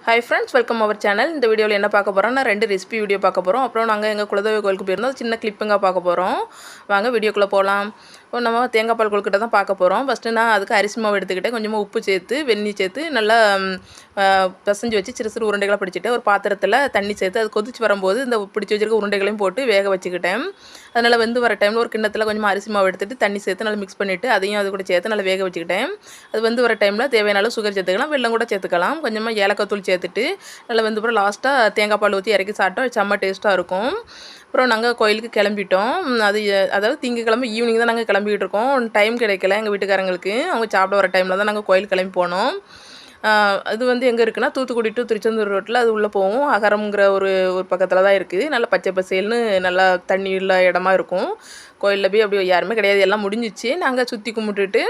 Hi friends, welcome our channel. இந்த வீடியோல என்ன பார்க்க போறோம்னா ரெண்டு ரெசிபி வீடியோ பார்க்க போறோம். அப்புறம் நாங்க எங்க குலதெய்வ கோயிலுக்கு போயிருந்தோம். சின்ன கிளிப்பிங்கா பார்க்க போறோம். வாங்க வீடியோக்குள்ள போலாம். இப்போ நம்ம தேங்காய் பால் கொழுக்கட்டை தான் பார்க்க போறோம். ஃபர்ஸ்ட் நான் அதுக்கு அரிசி மாவு எடுத்துக்கிட்டேன். கொஞ்சமா உப்பு சேர்த்து, வெந்நீர் சேர்த்து நல்லா பிசைஞ்சு வச்சு சிறு சிறு உருண்டைகளா பிடிச்சிட்டு ஒரு பாத்திரத்துல தண்ணி சேர்த்து அது கொதிச்சு வரும்போது இந்த பிடிச்சி வச்சிருக்க உருண்டைகளையும் போட்டு வேக வச்சுக்கிட்டேன். அதனால வெந்து வர டைம்ல ஒரு கிண்ணத்துல கொஞ்சமா அரிசி மாவு எடுத்துட்டு தண்ணி சேர்த்து நல்லா மிக்ஸ் பண்ணிட்டு அதையும் அது கூட சேர்த்து நல்லா வேக வச்சுக்கிட்டேன். அது வெந்து வர டைம்ல தேவையான அளவு சுகர் சேர்த்துக்கலாம், வெல்லம் கூட சேர்த்துக்கலாம். கொஞ்சமா ஏலக்காய் தூள் சேர்த்துட்டு நல்லா வெந்த அப்புறம் லாஸ்ட்டாக தேங்காய் பால் ஊற்றி இறக்கி சாப்பிட்டா செம்ம டேஸ்ட்டாக இருக்கும். அப்புறம் நாங்கள் கோயிலுக்கு கிளம்பிட்டோம். அதாவது திங்கக்கிழமை ஈவினிங் தான் நாங்கள் கிளம்பிக்கிட்டு இருக்கோம். டைம் கிடைக்கல எங்கள் வீட்டுக்காரங்களுக்கு. அவங்க சாப்பிட வர டைமில் தான் நாங்கள் கோயில் கிளம்பி போனோம். அது எங்கே இருக்குன்னா தூத்துக்குடி டு திருச்செந்தூர் ரோட்டில் அது உள்ளே போவோம். அகரம்ங்கிற ஒரு ஒரு பக்கத்தில் தான் இருக்குது. நல்லா பச்சை பசேல்னு நல்லா தண்ணி உள்ள இடமா இருக்கும். கோயிலில் போய் அப்படி யாருமே கிடையாது, எல்லாம் முடிஞ்சிச்சு. நாங்கள் சுற்றி கும்பிட்டுட்டு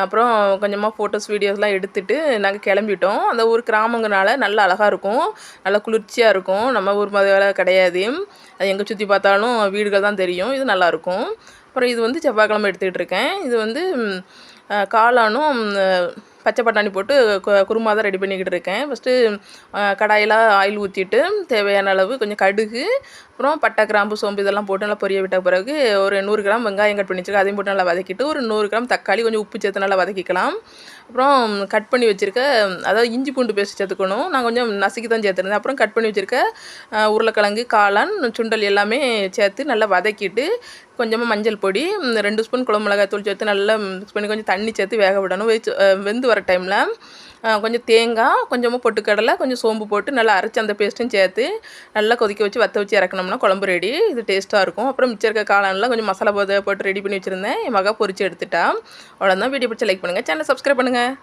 அப்புறம் கொஞ்சமாக ஃபோட்டோஸ் வீடியோஸ்லாம் எடுத்துகிட்டு நாங்கள் கிளம்பிட்டோம். அந்த ஊர் கிராமங்கிறனால நல்லா அழகாக இருக்கும், நல்லா குளிர்ச்சியாக இருக்கும். நம்ம ஊர் மாதிரி வேலை கிடையாது. அது எங்கே சுற்றி பார்த்தாலும் வீடுகள் தான் தெரியும். இது நல்லாயிருக்கும். அப்புறம் இது செவ்வாய்க்கிழமை எடுத்துக்கிட்டு இருக்கேன். இது காளானும் பச்சை பட்டாணி போட்டு குருமா தான் ரெடி பண்ணிக்கிட்டு இருக்கேன். ஃபஸ்ட்டு கடாயில் ஆயில் ஊற்றிட்டு தேவையான அளவு கொஞ்சம் கடுகு, அப்புறம் பட்டை, கிராம்பு, சோம்பு இதெல்லாம் போட்டு நல்லா பொரிய விட்ட பிறகு ஒரு 100 கிராம் வெங்காயம் கட் பண்ணி வச்சுருக்கேன். அதையும் போட்டு நல்லா வதக்கிட்டு ஒரு 100 கிராம் தக்காளி கொஞ்சம் உப்பு சேர்த்து நல்லா வதக்கிக்கலாம். அப்புறம் கட் பண்ணி வச்சுருக்க அதாவது இஞ்சி பூண்டு பேஸ்ட் சேர்த்துக்கணும். நான் கொஞ்சம் நசுக்கி தான் சேர்த்துருந்தேன். அப்புறம் கட் பண்ணி வச்சுருக்க உருளைக்கிழங்கு, காளான், சுண்டல் எல்லாமே சேர்த்து நல்லா வதக்கிட்டு கொஞ்சமாக மஞ்சள் பொடி, 2 ஸ்பூன் குழம்பு மிளகாய் தூள் சேர்த்து நல்லா மிக்ஸ் பண்ணி கொஞ்சம் தண்ணி சேர்த்து வேக விடணும். வெந்து வர டைமில் கொஞ்சம் தேங்காய், கொஞ்சமாக பொட்டுக்கடலை, கொஞ்சம் சோம்பு போட்டு நல்லா அரைச்சி அந்த பேஸ்ட்டும் சேர்த்து நல்லா கொதிக்க வச்சு வற்ற வச்சு இறக்கணும்னா குழம்பு ரெடி. இது டேஸ்ட்டாக இருக்கும். அப்புறம் மிச்சம் இருக்க காளான்லாம் கொஞ்சம் மசாலா போட்டு ரெடி பண்ணி வச்சுருந்தேன். என் மகா பொரிச்சு எடுத்துட்டா. அவ்வளோதான். வீடியோ பிடிச்ச லைக் பண்ணுங்கள், சேனல் சப்ஸ்கிரைப் பண்ணுங்கள்.